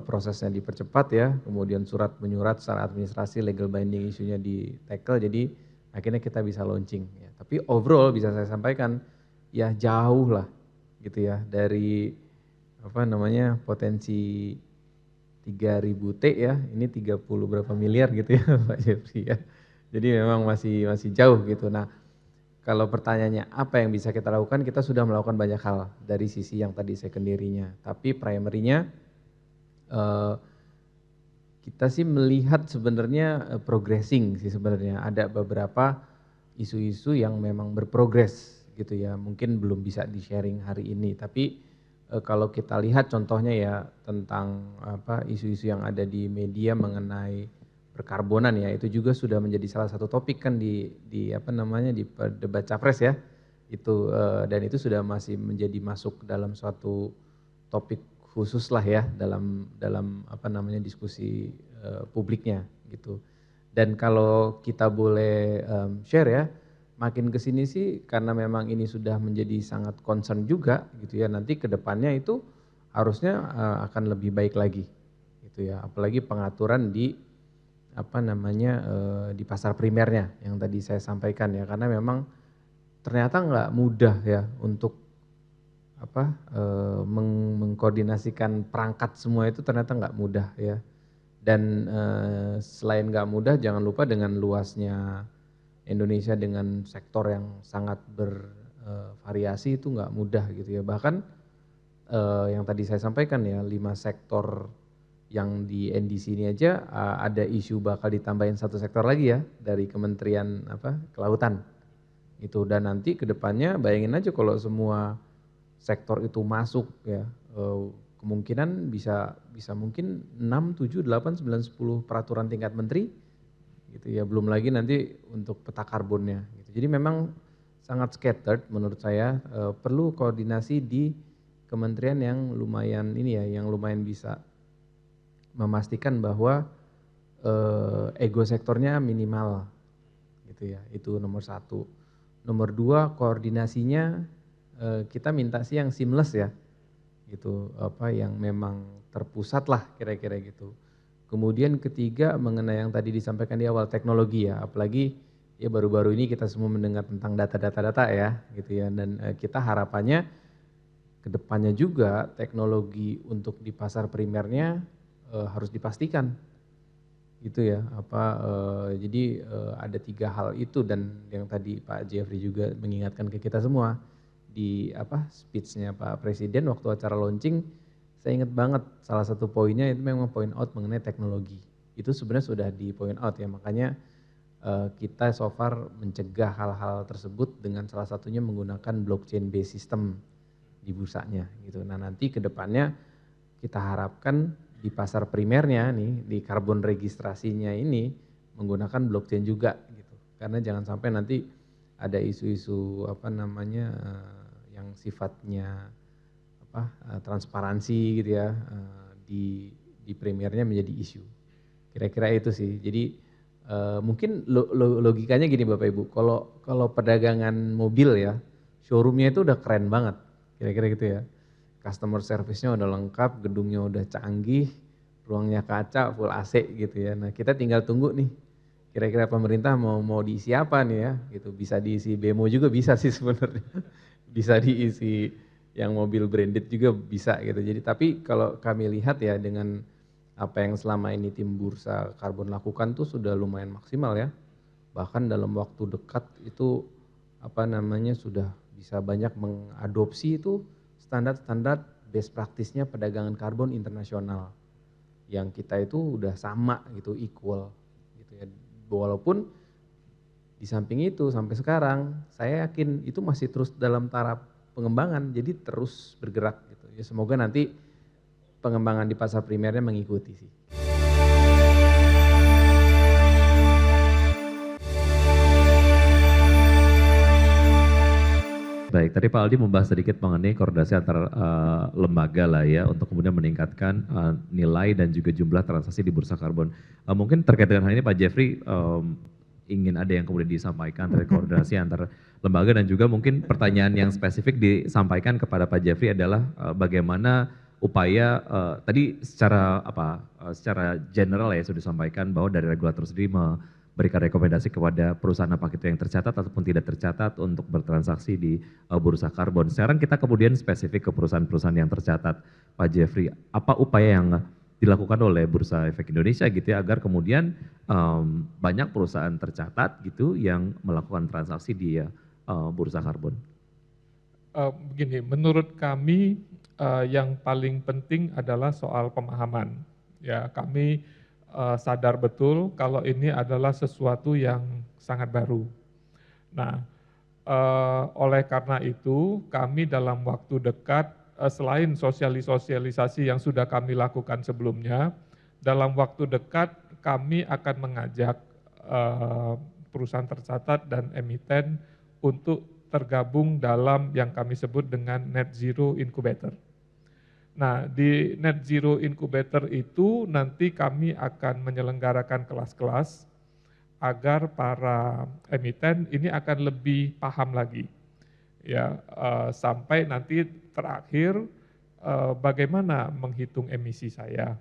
prosesnya dipercepat ya, kemudian surat menyurat secara administrasi, legal binding isunya di tackle, jadi akhirnya kita bisa launching. Ya. Tapi overall bisa saya sampaikan ya jauh lah gitu ya dari potensi 3.000 T ya, ini 30 berapa miliar gitu ya Pak Jeffrey ya. Jadi memang masih jauh gitu. Nah, kalau pertanyaannya apa yang bisa kita lakukan, kita sudah melakukan banyak hal dari sisi yang tadi secondary-nya. Tapi primary-nya kita sih melihat sebenarnya progressing sih sebenarnya. Ada beberapa isu-isu yang memang berprogres gitu ya, mungkin belum bisa di-sharing hari ini, tapi kalau kita lihat contohnya ya tentang isu-isu yang ada di media mengenai perkarbonan ya, itu juga sudah menjadi salah satu topik kan di debat capres ya, itu dan itu sudah masih menjadi masuk dalam suatu topik khusus lah ya dalam diskusi publiknya gitu. Dan kalau kita boleh share ya, makin kesini sih karena memang ini sudah menjadi sangat concern juga gitu ya, nanti ke depannya itu harusnya akan lebih baik lagi gitu ya, apalagi pengaturan di di pasar primernya yang tadi saya sampaikan ya, karena memang ternyata nggak mudah ya untuk mengkoordinasikan perangkat semua itu, ternyata nggak mudah ya. Dan selain nggak mudah, jangan lupa dengan luasnya Indonesia dengan sektor yang sangat bervariasi itu nggak mudah gitu ya. Bahkan yang tadi saya sampaikan ya, 5 sektor yang di NDC ini aja ada isu bakal ditambahin 1 sektor lagi ya dari Kementerian Kelautan itu. Dan nanti ke depannya bayangin aja kalau semua sektor itu masuk ya, kemungkinan bisa mungkin 6, 7, 8, 9, 10 peraturan tingkat menteri gitu ya, belum lagi nanti untuk peta karbonnya gitu. Jadi memang sangat scattered menurut saya, perlu koordinasi di kementerian yang lumayan yang lumayan bisa memastikan bahwa ego sektornya minimal gitu ya, itu nomor 1. Nomor 2, koordinasinya kita minta sih yang seamless ya gitu, yang memang terpusat lah kira-kira gitu. Kemudian ketiga, mengenai yang tadi disampaikan di awal, teknologi ya, apalagi ya baru-baru ini kita semua mendengar tentang data ya gitu ya, dan kita harapannya kedepannya juga teknologi untuk di pasar primernya harus dipastikan gitu ya, jadi ada 3 hal itu, dan yang tadi Pak Jeffrey juga mengingatkan ke kita semua di speech-nya Pak Presiden waktu acara launching. Saya ingat banget salah satu poinnya itu memang point out mengenai teknologi. Itu sebenarnya sudah di point out ya, makanya kita so far mencegah hal-hal tersebut dengan salah satunya menggunakan blockchain based system di bursanya gitu. Nah nanti ke depannya kita harapkan di pasar primernya nih, di karbon registrasinya ini menggunakan blockchain juga gitu. Karena jangan sampai nanti ada isu-isu yang sifatnya transparansi gitu ya, di primernya menjadi isu. Kira-kira itu sih. Jadi mungkin logikanya gini Bapak Ibu, kalau perdagangan mobil ya, showroomnya itu udah keren banget, kira-kira gitu ya. customer service-nya udah lengkap, gedungnya udah canggih, ruangnya kaca, full AC gitu ya. Nah kita tinggal tunggu nih, kira-kira pemerintah mau diisi apa nih ya, gitu. Bisa diisi bemo juga bisa sih sebenarnya, bisa diisi yang mobil branded juga bisa gitu. Jadi tapi kalau kami lihat ya dengan apa yang selama ini tim bursa karbon lakukan tuh sudah lumayan maksimal ya. Bahkan dalam waktu dekat itu sudah bisa banyak mengadopsi itu standar-standar best practice-nya perdagangan karbon internasional. Yang kita itu udah sama gitu, equal gitu ya. Walaupun di samping itu sampai sekarang saya yakin itu masih terus dalam taraf pengembangan, jadi terus bergerak gitu. Ya semoga nanti pengembangan di pasar primernya mengikuti sih. Baik, tadi Pak Aldi membahas sedikit mengenai koordinasi antar lembaga lah ya untuk kemudian meningkatkan nilai dan juga jumlah transaksi di bursa karbon. Mungkin terkait dengan hal ini Pak Jeffrey ingin ada yang kemudian disampaikan terkait koordinasi antar lembaga dan juga mungkin pertanyaan yang spesifik disampaikan kepada Pak Jeffrey adalah bagaimana upaya tadi secara general ya sudah disampaikan bahwa dari regulator sendiri berikan rekomendasi kepada perusahaan apakah itu yang tercatat ataupun tidak tercatat untuk bertransaksi di bursa karbon. Sekarang kita kemudian spesifik ke perusahaan-perusahaan yang tercatat, Pak Jeffrey. Apa upaya yang dilakukan oleh Bursa Efek Indonesia gitu ya agar kemudian banyak perusahaan tercatat gitu yang melakukan transaksi di bursa karbon? Begini, menurut kami yang paling penting adalah soal pemahaman. Ya, kami sadar betul kalau ini adalah sesuatu yang sangat baru. Nah, oleh karena itu kami dalam waktu dekat selain sosialisasi yang sudah kami lakukan sebelumnya, dalam waktu dekat kami akan mengajak perusahaan tercatat dan emiten untuk tergabung dalam yang kami sebut dengan Net Zero Incubator. Nah, di Net Zero Incubator itu nanti kami akan menyelenggarakan kelas-kelas agar para emiten ini akan lebih paham lagi. Ya, sampai nanti terakhir bagaimana menghitung emisi saya.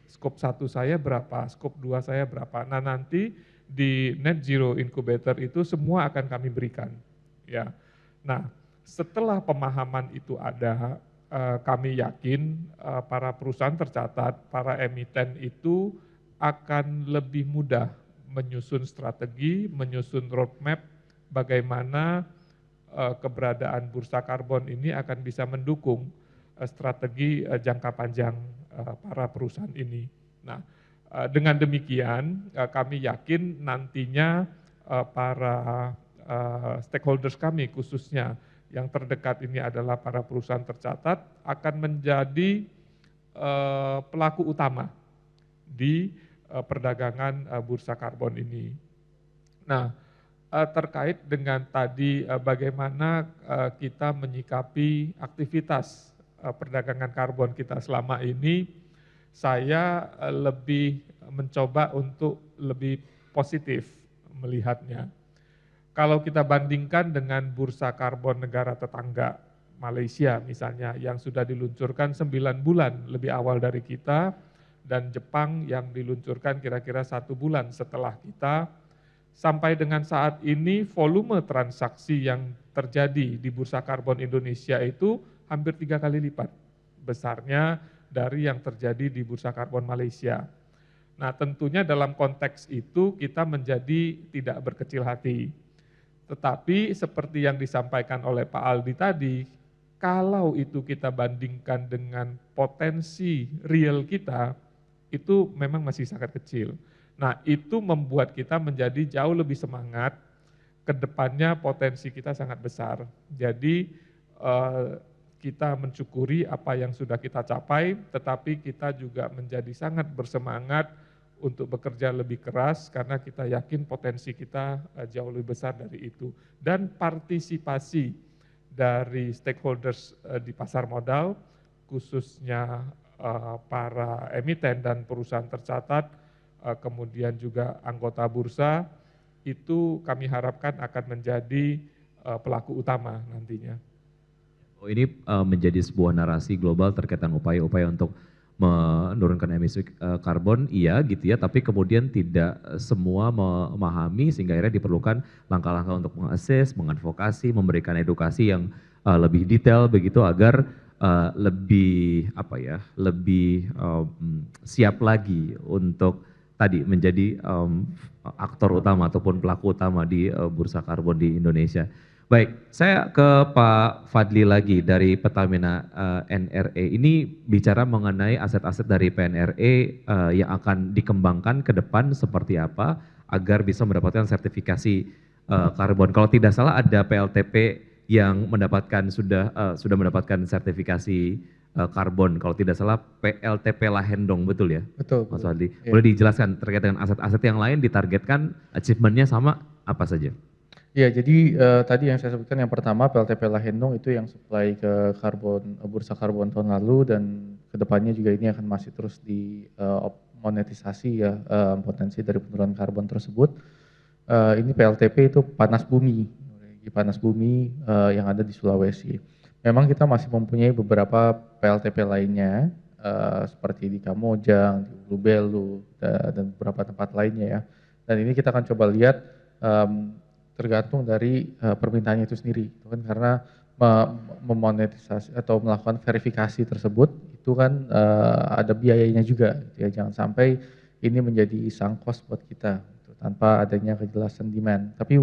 Skop 1 saya berapa, skop 2 saya berapa. Nah, nanti di Net Zero Incubator itu semua akan kami berikan. Ya. Nah, setelah pemahaman itu ada, kami yakin para perusahaan tercatat, para emiten itu akan lebih mudah menyusun strategi, menyusun roadmap bagaimana keberadaan bursa karbon ini akan bisa mendukung strategi jangka panjang para perusahaan ini. Nah, dengan demikian kami yakin nantinya para stakeholders kami khususnya yang terdekat ini adalah para perusahaan tercatat akan menjadi pelaku utama di perdagangan bursa karbon ini. Nah, terkait dengan tadi bagaimana kita menyikapi aktivitas perdagangan karbon kita selama ini, saya lebih mencoba untuk lebih positif melihatnya. Kalau kita bandingkan dengan bursa karbon negara tetangga, Malaysia misalnya, yang sudah diluncurkan 9 bulan lebih awal dari kita, dan Jepang yang diluncurkan kira-kira 1 bulan setelah kita, sampai dengan saat ini volume transaksi yang terjadi di bursa karbon Indonesia itu hampir 3 kali lipat besarnya dari yang terjadi di bursa karbon Malaysia. Nah, tentunya dalam konteks itu kita menjadi tidak berkecil hati. Tetapi seperti yang disampaikan oleh Pak Aldi tadi, kalau itu kita bandingkan dengan potensi real kita, itu memang masih sangat kecil. Nah, itu membuat kita menjadi jauh lebih semangat, ke depannya potensi kita sangat besar. Jadi kita mensyukuri apa yang sudah kita capai, tetapi kita juga menjadi sangat bersemangat untuk bekerja lebih keras karena kita yakin potensi kita jauh lebih besar dari itu. Dan partisipasi dari stakeholders di pasar modal, khususnya para emiten dan perusahaan tercatat, kemudian juga anggota bursa, itu kami harapkan akan menjadi pelaku utama nantinya. Ini menjadi sebuah narasi global terkait dengan upaya-upaya untuk menurunkan emisi karbon, iya gitu ya, tapi kemudian tidak semua memahami sehingga akhirnya diperlukan langkah-langkah untuk mengassess, mengadvokasi, memberikan edukasi yang lebih detail begitu agar lebih siap lagi untuk tadi menjadi aktor utama ataupun pelaku utama di bursa karbon di Indonesia. Baik, saya ke Pak Fadli lagi dari Pertamina NRE. Ini bicara mengenai aset-aset dari PNRE yang akan dikembangkan ke depan seperti apa agar bisa mendapatkan sertifikasi karbon. Kalau tidak salah ada PLTP yang sudah mendapatkan sertifikasi karbon. Kalau tidak salah PLTP Lahendong, betul ya? Betul. Mas Fadli. Iya. Boleh dijelaskan terkait dengan aset-aset yang lain ditargetkan achievementnya sama apa saja? Ya, jadi tadi yang saya sebutkan yang pertama PLTP Lahendong itu yang supply ke bursa karbon tahun lalu, dan kedepannya juga ini akan masih terus di monetisasi ya potensi dari penurunan karbon tersebut. Ini PLTP itu panas bumi yang ada di Sulawesi. Memang kita masih mempunyai beberapa PLTP lainnya seperti di Kamojang, di Ulu Belu dan beberapa tempat lainnya ya. Dan ini kita akan coba lihat tergantung dari permintaannya itu sendiri, kan karena memonetisasi atau melakukan verifikasi tersebut itu kan ada biayanya juga, gitu ya. Jangan sampai ini menjadi sunk cost buat kita gitu, tanpa adanya kejelasan demand. Tapi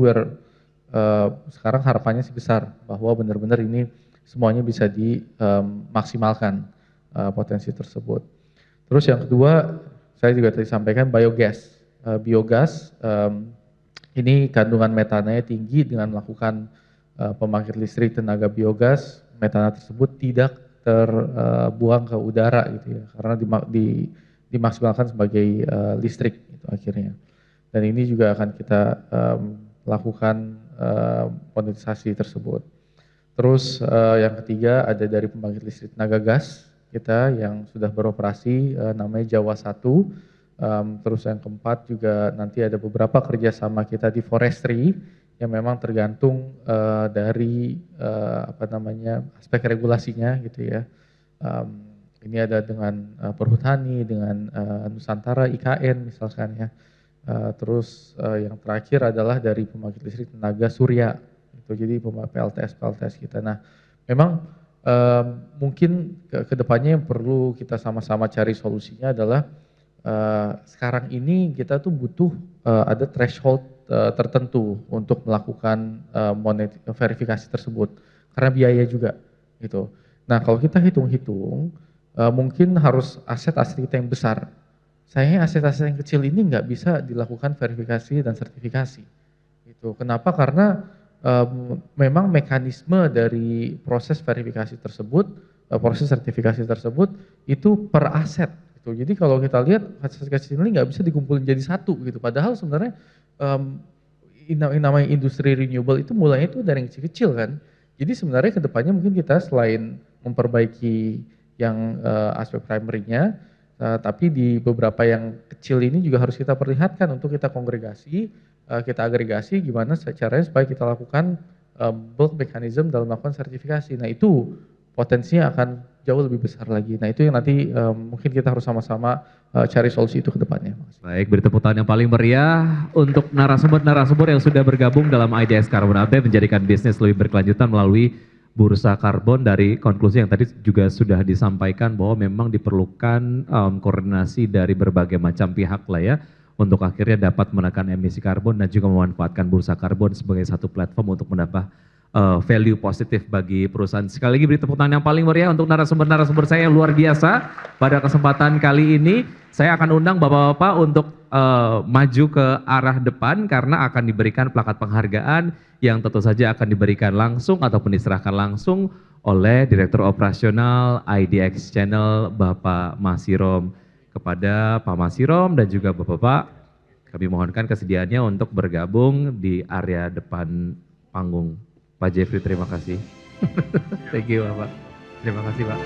sekarang harapannya sih besar bahwa benar-benar ini semuanya bisa dimaksimalkan potensi tersebut. Terus yang kedua, saya juga tadi sampaikan biogas. Ini kandungan metananya tinggi. Dengan melakukan pembangkit listrik tenaga biogas, metana tersebut tidak terbuang ke udara gitu ya, karena dimaksimalkan sebagai listrik gitu akhirnya. Dan ini juga akan kita lakukan monetisasi tersebut. Terus yang ketiga ada dari pembangkit listrik tenaga gas kita yang sudah beroperasi, namanya Jawa 1. Terus yang keempat juga nanti ada beberapa kerjasama kita di forestry yang memang tergantung dari aspek regulasinya gitu ya. Ini ada dengan Perhutani, dengan Nusantara IKN misalkan ya. Terus yang terakhir adalah dari pembangkit listrik tenaga surya. Itu jadi PLTS kita. Nah, memang mungkin kedepannya yang perlu kita sama-sama cari solusinya adalah sekarang ini kita tuh butuh ada threshold tertentu untuk melakukan verifikasi tersebut karena biaya juga gitu. Nah, kalau kita hitung-hitung mungkin harus aset-aset kita yang besar. Sayangnya aset-aset yang kecil ini nggak bisa dilakukan verifikasi dan sertifikasi. Gitu. Kenapa? Karena memang mekanisme dari proses verifikasi tersebut, proses sertifikasi tersebut itu per aset. Jadi kalau kita lihat aset kecil ini nggak bisa dikumpulin jadi satu gitu. Padahal sebenarnya namanya industri renewable itu mulainya itu dari yang kecil-kecil kan. Jadi sebenarnya kedepannya mungkin kita selain memperbaiki yang aspek primary-nya, tapi di beberapa yang kecil ini juga harus kita perlihatkan untuk kita kongregasi, kita agregasi gimana caranya supaya kita lakukan bulk mechanism dalam melakukan sertifikasi. Nah itu potensinya akan jauh lebih besar lagi. Nah itu yang nanti mungkin kita harus sama-sama cari solusi itu ke depannya. Baik, beri tepuk tangan yang paling meriah untuk narasumber-narasumber yang sudah bergabung dalam IDX Carbon Update menjadikan bisnis lebih berkelanjutan melalui bursa karbon. Dari konklusi yang tadi juga sudah disampaikan bahwa memang diperlukan koordinasi dari berbagai macam pihak lah ya untuk akhirnya dapat menekan emisi karbon dan juga memanfaatkan bursa karbon sebagai satu platform untuk mendapat value positif bagi perusahaan. Sekali lagi beri tepuk tangan yang paling meriah untuk narasumber-narasumber saya yang luar biasa. Pada kesempatan kali ini saya akan undang Bapak-Bapak untuk maju ke arah depan karena akan diberikan plakat penghargaan yang tentu saja akan diberikan langsung ataupun diserahkan langsung oleh Direktur Operasional IDX Channel Bapak Masirom. Kepada Pak Masirom dan juga Bapak-Bapak, kami mohonkan kesediaannya untuk bergabung di area depan panggung. Pak Jeffrey, terima kasih. Thank you Bapak. Terima kasih Pak.